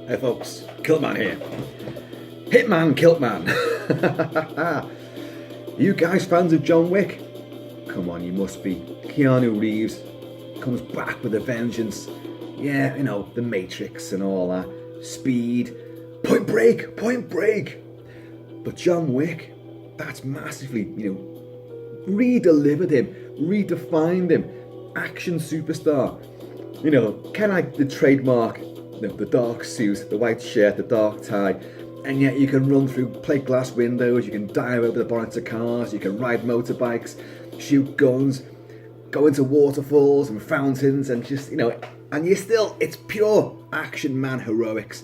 Hey folks, Kilt-Man here. Hitman, Kilt-Man. You guys fans of John Wick? Come on, you must be. Keanu Reeves comes back with a vengeance. Yeah, you know, the Matrix and all that. Speed, point break. But John Wick, that's massively, re-delivered him, redefined him. Action superstar. Kind of like the trademark, the dark suit, the white shirt, the dark tie, and yet you can run through plate glass windows, you can dive over the bonnets of cars, you can ride motorbikes, shoot guns, go into waterfalls and fountains, and just, and it's pure action man heroics.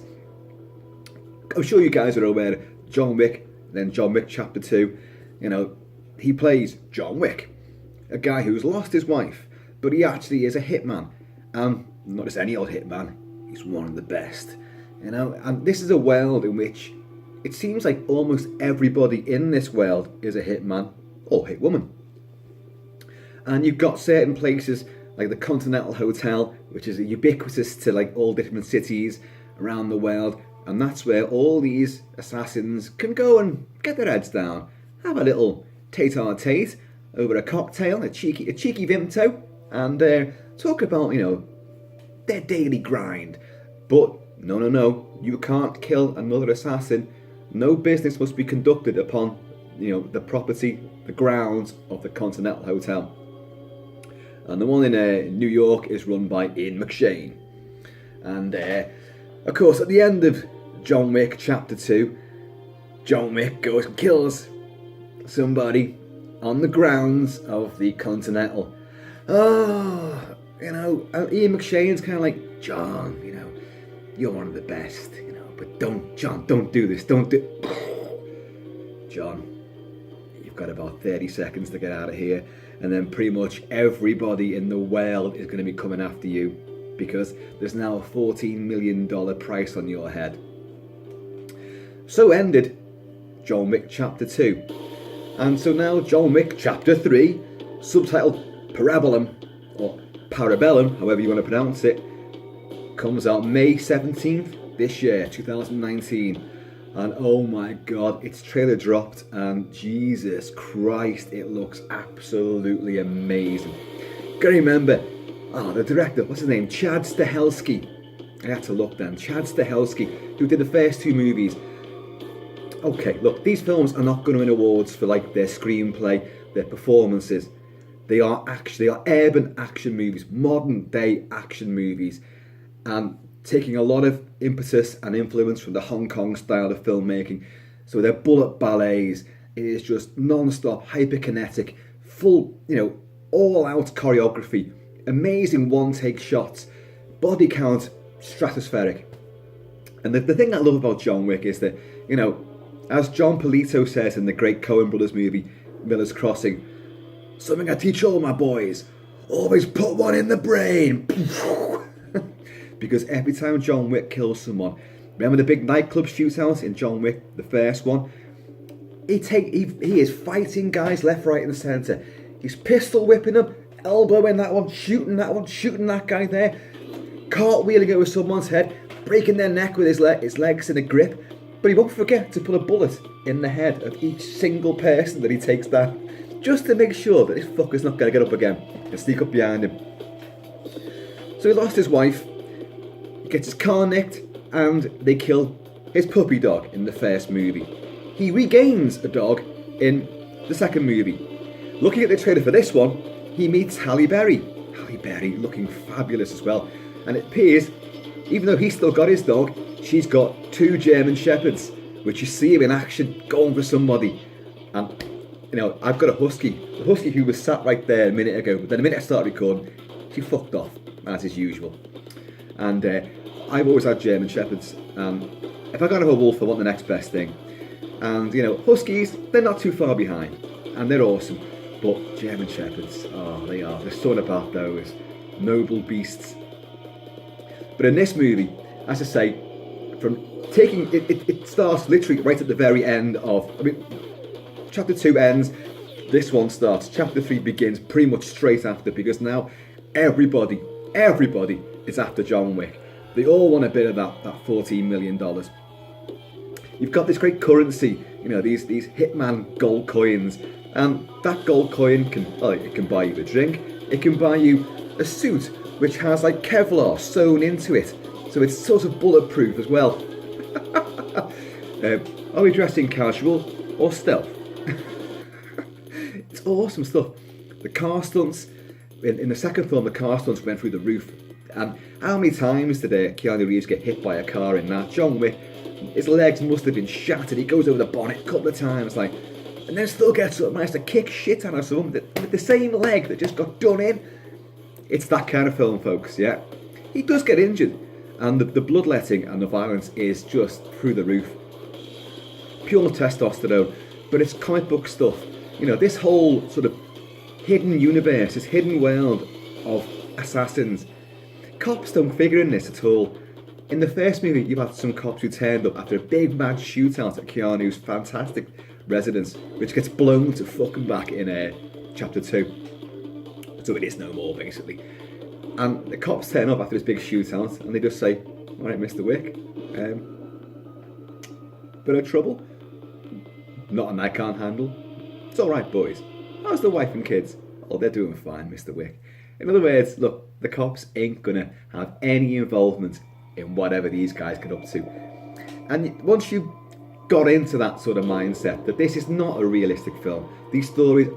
I'm sure you guys are aware of John Wick, then John Wick Chapter 2, he plays John Wick, a guy who's lost his wife, but he actually is a hitman. Not just any old hitman, he's one of the best. And this is a world in which it seems like almost everybody in this world is a hitman or hitwoman. And you've got certain places like the Continental Hotel, which is ubiquitous to like all different cities around the world, and that's where all these assassins can go and get their heads down, have a little tete-a-tete over a cocktail, a cheeky Vimto, and talk about, their daily grind. But no, you can't kill another assassin. No business must be conducted upon, the property, the grounds of the Continental Hotel. And the one in New York is run by McShane. And of course, at the end of John Wick Chapter 2, John Wick goes and kills somebody on the grounds of the Continental. Ian McShane's kind of like, John, you're one of the best, but don't do this, John, you've got about 30 seconds to get out of here, and then pretty much everybody in the world is going to be coming after you, because there's now a $14 million price on your head. So ended John Wick Chapter 2. And so now John Wick Chapter 3, subtitled Parabellum, or Parabellum, however you want to pronounce it, comes out May 17th this year, 2019. And oh my god, it's trailer dropped, and Jesus Christ, it looks absolutely amazing. Gotta remember, the director, what's his name? Chad Stahelski. I had to look then. Chad Stahelski, who did the first two movies. Okay, look, these films are not going to win awards for like their screenplay, their performances. They are urban action movies, modern day action movies, and taking a lot of impetus and influence from the Hong Kong style of filmmaking. So they're bullet ballets. It is just non-stop, hyperkinetic, full, all out choreography, amazing one-take shots, body count stratospheric. And the thing I love about John Wick is that, as John Polito says in the great Coen Brothers movie, Miller's Crossing, something I teach all my boys, always put one in the brain. Because every time John Wick kills someone, remember the big nightclub shootout in John Wick, the first one? He is fighting guys left, right and centre. He's pistol whipping them, elbowing that one, shooting that guy there, cartwheeling over someone's head, breaking their neck with his legs in a grip. But he won't forget to put a bullet in the head of each single person that he takes down, just to make sure that this fucker's not going to get up again and sneak up behind him. So he lost his wife, he gets his car nicked, and they kill his puppy dog in the first movie. He regains a dog in the second movie. Looking at the trailer for this one, he meets Halle Berry. Halle Berry looking fabulous as well. And it appears, even though he's still got his dog, she's got two German Shepherds, which you see him in action going for somebody. And I've got a husky. The husky who was sat right there a minute ago, but then the minute I started recording, she fucked off, as is usual. And I've always had German Shepherds, and if I can't have a wolf, I want the next best thing. And, huskies, they're not too far behind, and they're awesome. But German Shepherds, they are. There's something about those noble beasts. But in this movie, as I say, from taking, it starts literally right at the very end of, Chapter 2 ends, this one starts. Chapter 3 begins pretty much straight after, because now everybody is after John Wick. They all want a bit of that $14 million. You've got this great currency, these Hitman gold coins, and that gold coin it can buy you a drink, it can buy you a suit which has like Kevlar sewn into it, so it's sort of bulletproof as well. Are we dressing casual or stealth? It's awesome stuff. The car stunts, in the second film, the car stunts went through the roof. And how many times did Keanu Reeves get hit by a car in that? John Wick, his legs must have been shattered. He goes over the bonnet a couple of times, and then still gets up, managed to kick shit out of someone with the same leg that just got done in. It's that kind of film, folks, yeah. He does get injured, and the bloodletting and the violence is just through the roof. Pure testosterone, but it's comic book stuff. This whole sort of hidden universe, this hidden world of assassins. Cops don't figure in this at all. In the first movie, you've had some cops who turned up after a big mad shootout at Keanu's fantastic residence, which gets blown to fucking back in Chapter 2. So it is no more, basically. And the cops turn up after this big shootout, and they just say, "All right, Mr. Wick, bit of trouble? Nothing I can't handle. It's all right, boys. How's the wife and kids?" "Oh, they're doing fine, Mr. Wick." In other words, look, the cops ain't gonna have any involvement in whatever these guys get up to. And once you got into that sort of mindset, that this is not a realistic film, these stories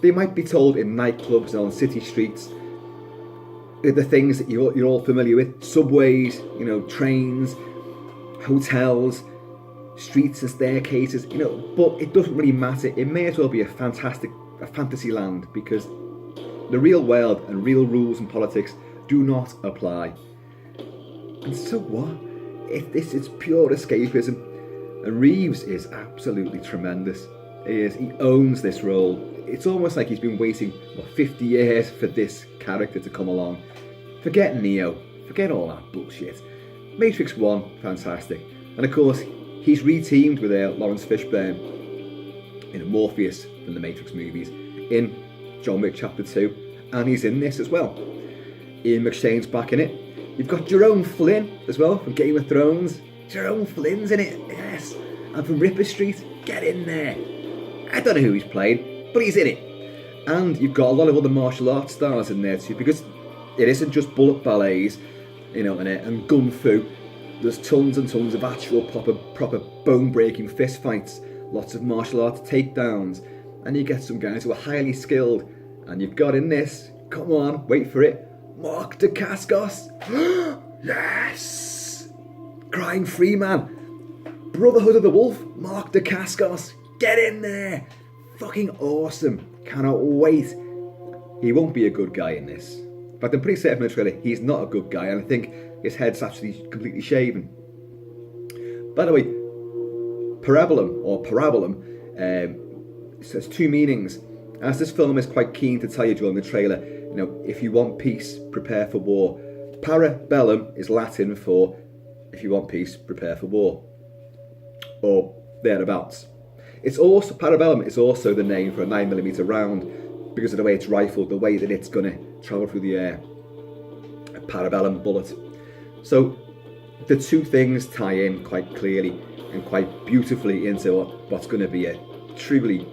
they might be told in nightclubs and on city streets, the things that you're all familiar with, subways, trains, hotels, streets and staircases, but it doesn't really matter. It may as well be a fantasy land, because the real world and real rules and politics do not apply. And so what? If this is pure escapism, and Reeves is absolutely tremendous. He owns this role. It's almost like he's been waiting 50 years for this character to come along. Forget Neo, forget all that bullshit. Matrix 1, fantastic. And of course, he's re-teamed with Laurence Fishbourne in Morpheus from the Matrix movies, in John Wick Chapter 2, and he's in this as well. Ian McShane's back in it. You've got Jerome Flynn as well from Game of Thrones. Jerome Flynn's in it, yes. And from Ripper Street, get in there. I don't know who he's playing, but he's in it. And you've got a lot of other martial arts stars in there too, because it isn't just bullet ballets, and gun fu. There's tons and tons of actual proper bone-breaking fist fights, lots of martial arts takedowns, and you get some guys who are highly skilled. And you've got in this, come on, wait for it, Mark Dacascos. Yes! Crying Freeman. Brotherhood of the Wolf, Mark Dacascos. Get in there. Fucking awesome. Cannot wait. He won't be a good guy in this. In fact, I'm pretty certain from the trailer, he's not a good guy, and I think his head's actually completely shaven. By the way, Parabellum, has two meanings. As this film is quite keen to tell you during the trailer, if you want peace, prepare for war. Parabellum is Latin for if you want peace, prepare for war, or thereabouts. Parabellum is also the name for a 9mm round, because of the way it's rifled, the way that it's going to travel through the air. A Parabellum bullet. So the two things tie in quite clearly and quite beautifully into what's going to be a truly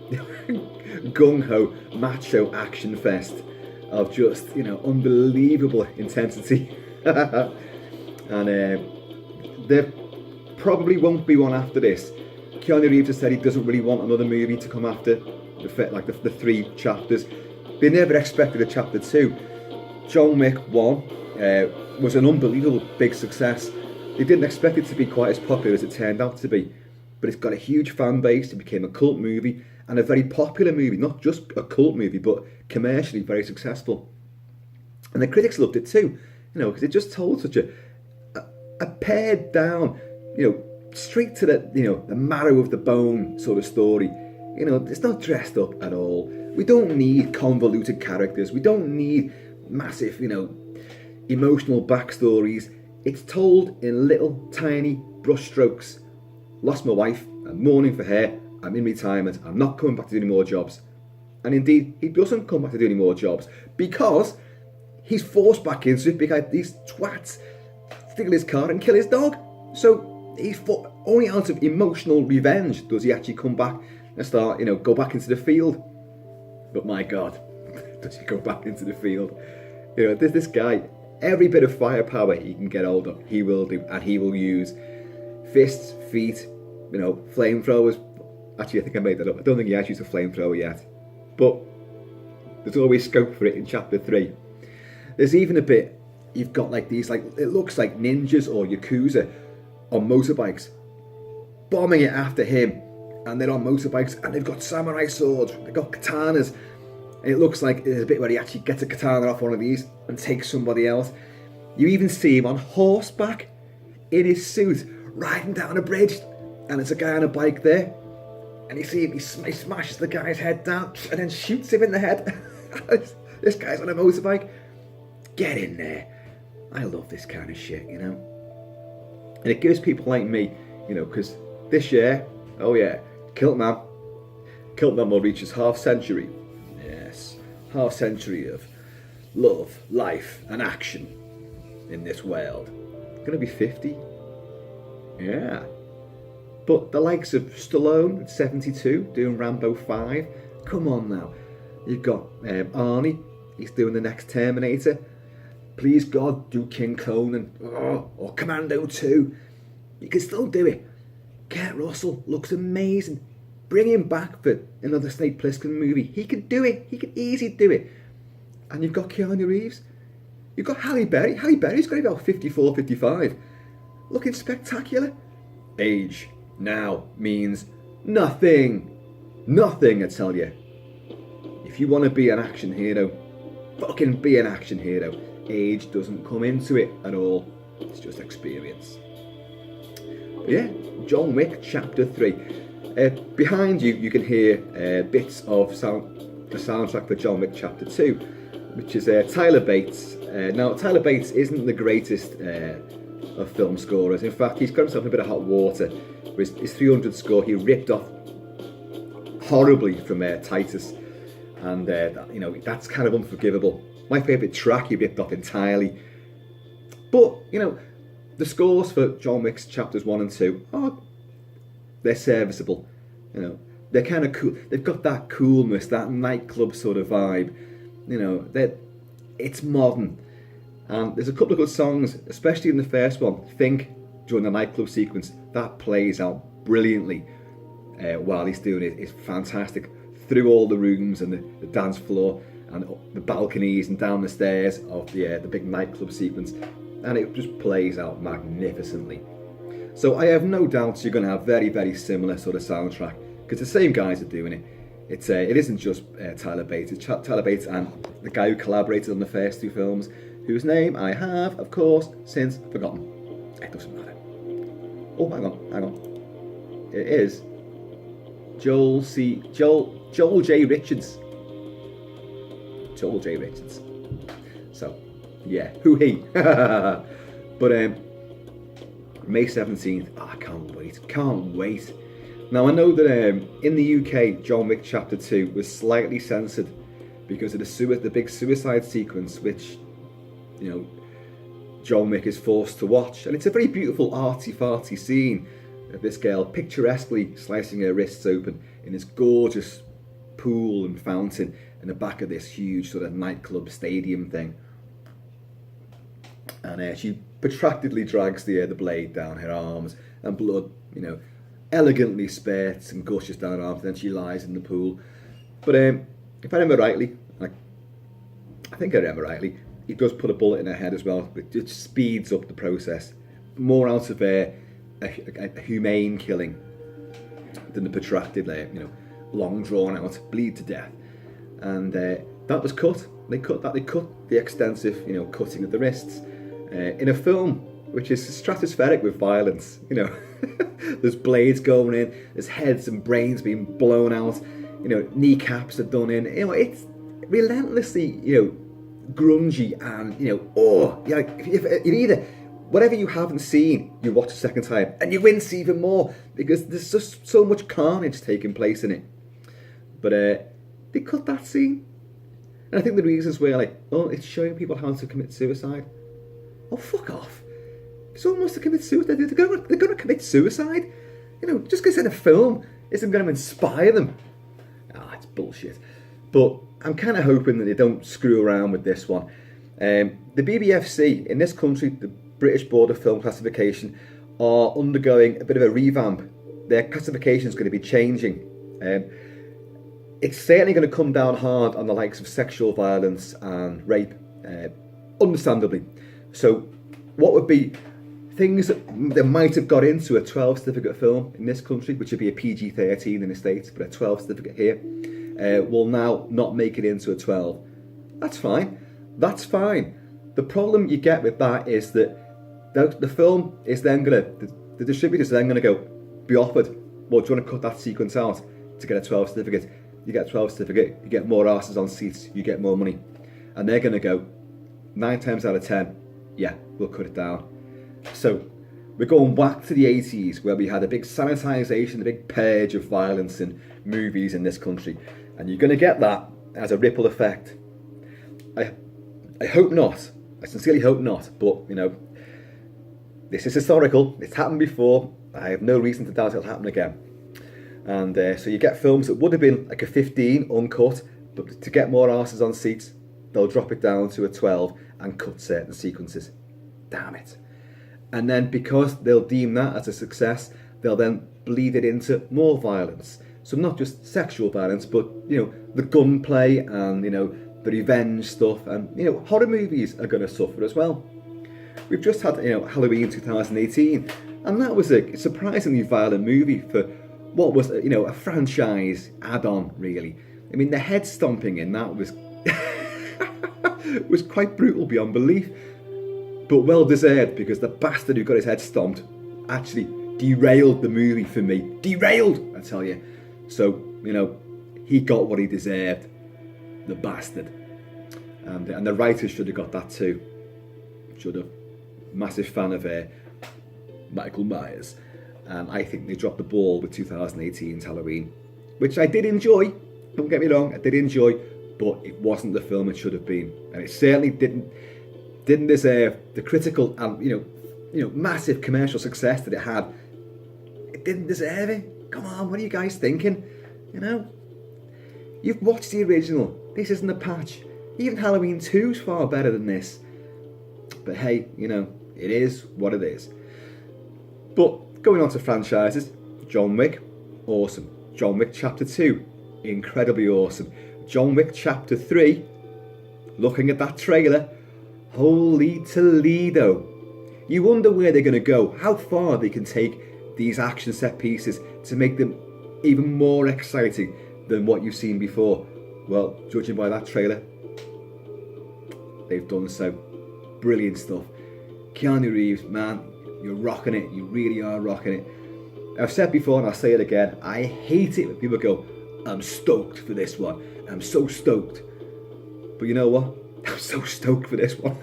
gung-ho macho action fest of just unbelievable intensity. And there probably won't be one after this. Keanu Reeves has said he doesn't really want another movie to come after the 3 chapters. They never expected a Chapter 2. John Wick 1 was an unbelievable big success. They didn't expect it to be quite as popular as it turned out to be, but it's got a huge fan base. It became a cult movie, and a very popular movie, not just a cult movie, but commercially very successful. And the critics loved it too, because it just told such a pared down, straight to the marrow of the bone sort of story. It's not dressed up at all. We don't need convoluted characters. We don't need massive, emotional backstories. It's told in little tiny brushstrokes. Lost my wife, I'm mourning for her, I'm in retirement, I'm not coming back to do any more jobs. And indeed, he doesn't come back to do any more jobs, because he's forced back into it because these twats steal his car and kill his dog. So he's only out of emotional revenge does he actually come back and start, go back into the field. But my God, does he go back into the field? There's this guy, every bit of firepower he can get hold of, he will do, and he will use fists, feet, flamethrowers. Actually, I think I made that up. I don't think he has used a flamethrower yet. But there's always scope for it in chapter 3. There's even a bit, you've got like these, like, it looks like ninjas or Yakuza on motorbikes, bombing it after him. And they're on motorbikes and they've got samurai swords, they've got katanas. And it looks like there's a bit where he actually gets a katana off one of these and takes somebody else. You even see him on horseback in his suit, riding down a bridge. And there's a guy on a bike there. And you see him, he smashes the guy's head down and then shoots him in the head. This guy's on a motorbike. Get in there. I love this kind of shit, And it gives people like me, because this year, oh yeah, Kilt-Man will reach his half century. Yes, half century of love, life and action in this world. Gonna be 50. Yeah. But the likes of Stallone at 72 doing Rambo 5. Come on now. You've got Arnie, he's doing the next Terminator. Please God, do King Conan or Commando 2. You can still do it. Kurt Russell looks amazing. Bring him back for another Snake Plissken movie. He can do it. He can easily do it. And you've got Keanu Reeves. You've got Halle Berry. Halle Berry's got about 54, 55. Looking spectacular. Age now means nothing. Nothing, I tell you. If you want to be an action hero, fucking be an action hero. Age doesn't come into it at all. It's just experience. But yeah, John Wick Chapter 3. Behind you, you can hear bits of the soundtrack for John Wick Chapter 2, which is Tyler Bates. Now, Tyler Bates isn't the greatest of film scorers. In fact, he's got himself in a bit of hot water. His 300 score, he ripped off horribly from Titus, and that's kind of unforgivable. My favourite track he ripped off entirely. But, the scores for John Wick's Chapters 1 and 2 they're serviceable. They're kind of cool. They've got that coolness, that nightclub sort of vibe. It's modern. And there's a couple of good songs, especially in the first one. Think, during the nightclub sequence, that plays out brilliantly while he's doing it. It's fantastic. Through all the rooms and the dance floor and the balconies and down the stairs of the big nightclub sequence. And it just plays out magnificently. So I have no doubts you're going to have very, very similar sort of soundtrack, because the same guys are doing it. It isn't just Tyler Bates. It's Tyler Bates and the guy who collaborated on the first 2 films, whose name I have, of course, since forgotten. It doesn't matter. Oh, hang on. It is Joel J. Richards. Joel J. Richards. So, yeah, hoo-hee. But May 17th, I can't wait. Now, I know that in the UK, John Wick Chapter 2 was slightly censored because of the big suicide sequence, which, John Wick is forced to watch. And it's a very beautiful arty-farty scene of this girl picturesquely slicing her wrists open in this gorgeous pool and fountain in the back of this huge sort of nightclub stadium thing. And she protractedly drags the blade down her arms, and blood, elegantly spurts and gushes down her arms, and then she lies in the pool. But if I remember rightly, he does put a bullet in her head as well, but it just speeds up the process. More out of a humane killing than the protracted, long drawn out bleed to death. And that was cut. They cut the extensive, cutting of the wrists. In a film which is stratospheric with violence, there's blades going in, there's heads and brains being blown out, kneecaps are done in, it's relentlessly, grungy and, if either, whatever you haven't seen, you watch a second time and you wince even more because there's just so much carnage taking place in it. But they cut that scene. And I think the reasons were it's showing people how to commit suicide. Oh, fuck off. Someone wants to commit suicide. They're going to commit suicide. You know, just because it's in a film isn't going to inspire them. Ah, it's bullshit. But I'm kind of hoping that they don't screw around with this one. The BBFC in this country, the British Board of Film Classification, are undergoing a bit of a revamp. Their classification is going to be changing. It's certainly going to come down hard on the likes of sexual violence and rape, understandably. So what would be things that might have got into a 12 certificate film in this country, which would be a PG-13 in the States, but a 12 certificate here, will now not make it into a 12. That's fine. That's fine. The problem you get with that is that the film is then going to, the distributors are then going to go, be offered, well, do you want to cut that sequence out to get a 12 certificate? You get a 12 certificate, you get more asses on seats, you get more money. And they're going to go, 9 times out of 10, yeah, we'll cut it down. So we're going back to the 80s where we had a big sanitisation, a big purge of violence in movies in this country. And you're going to get that as a ripple effect. I hope not. I sincerely hope not. But, you know, this is historical. It's happened before. I have no reason to doubt it'll happen again. And so you get films that would have been like a 15 uncut, but to get more asses on seats, they'll drop it down to a 12 and cut certain sequences. Damn it. And then because they'll deem that as a success, they'll then bleed it into more violence. So not just sexual violence, but, you know, the gunplay and, you know, the revenge stuff. And, you know, horror movies are going to suffer as well. We've just had, you know, Halloween 2018, and that was a surprisingly violent movie for what was, you know, a franchise add-on, really. I mean, the head stomping in that was was quite brutal beyond belief, but well deserved, because the bastard who got his head stomped actually derailed the movie for me. Derailed, I tell you. So, you know, he got what he deserved, the bastard. And the writers should have got that too. Should have. Massive fan of Michael Myers. And I think they dropped the ball with 2018's Halloween, which I did enjoy. Don't get me wrong, I did enjoy, but it wasn't the film it should have been, and it certainly didn't deserve the critical and you know massive commercial success that it had. It didn't deserve it. Come on, what are you guys thinking? You know, you've watched the original. This isn't a patch. Even Halloween 2's far better than this. But hey, you know, it is what it is. But going on to franchises, John Wick, awesome. John Wick Chapter 2, incredibly awesome. John Wick Chapter 3, looking at that trailer, holy Toledo. You wonder where they're going to go, how far they can take these action set pieces to make them even more exciting than what you've seen before. Well, judging by that trailer, they've done so. Brilliant stuff. Keanu Reeves, man, you're rocking it. You really are rocking it. I've said before and I'll say it again, I hate it when people go, I'm stoked for this one. I'm so stoked. But you know what? I'm so stoked for this one.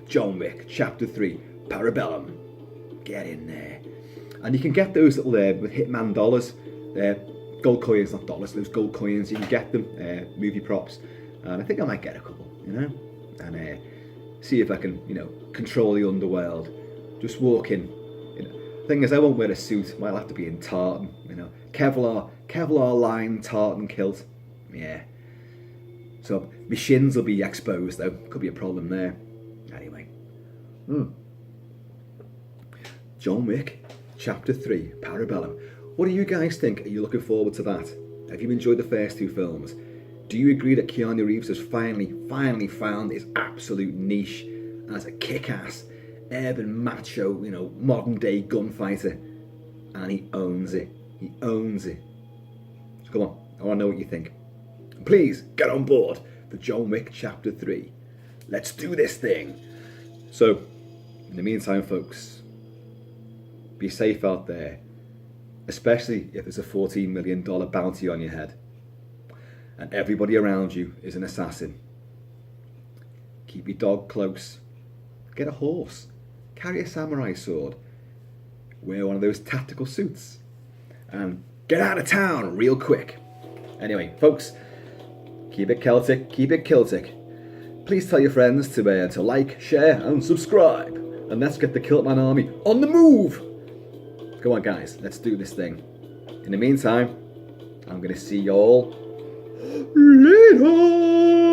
John Wick, Chapter 3, Parabellum. Get in there. And you can get those little with Hitman dollars. Gold coins, not dollars, those gold coins. You can get them, movie props. And I think I might get a couple, you know? And see if I can, you know, control the underworld. Just walk in. You know, thing is, I won't wear a suit. Might have to be in tartan, you know, Kevlar lined tartan kilt. Yeah. So my shins will be exposed though. Could be a problem there. Anyway. John Wick, Chapter 3, Parabellum. What do you guys think? Are you looking forward to that? Have you enjoyed the first two films? Do you agree that Keanu Reeves has finally found his absolute niche as a kick-ass, urban macho, you know, modern-day gunfighter? And he owns it. He owns it. So come on, I want to know what you think. Please, get on board for John Wick Chapter 3. Let's do this thing. So, in the meantime, folks, be safe out there, especially if there's a $14 million bounty on your head and everybody around you is an assassin. Keep your dog close. Get a horse. Carry a samurai sword. Wear one of those tactical suits. And get out of town real quick. Anyway, folks, keep it Celtic, keep it Kiltic. Please tell your friends to like, share and subscribe. and let's get the Kilt-Man army on the move. Come on, guys, let's do this thing. In the meantime, I'm going to see y'all later.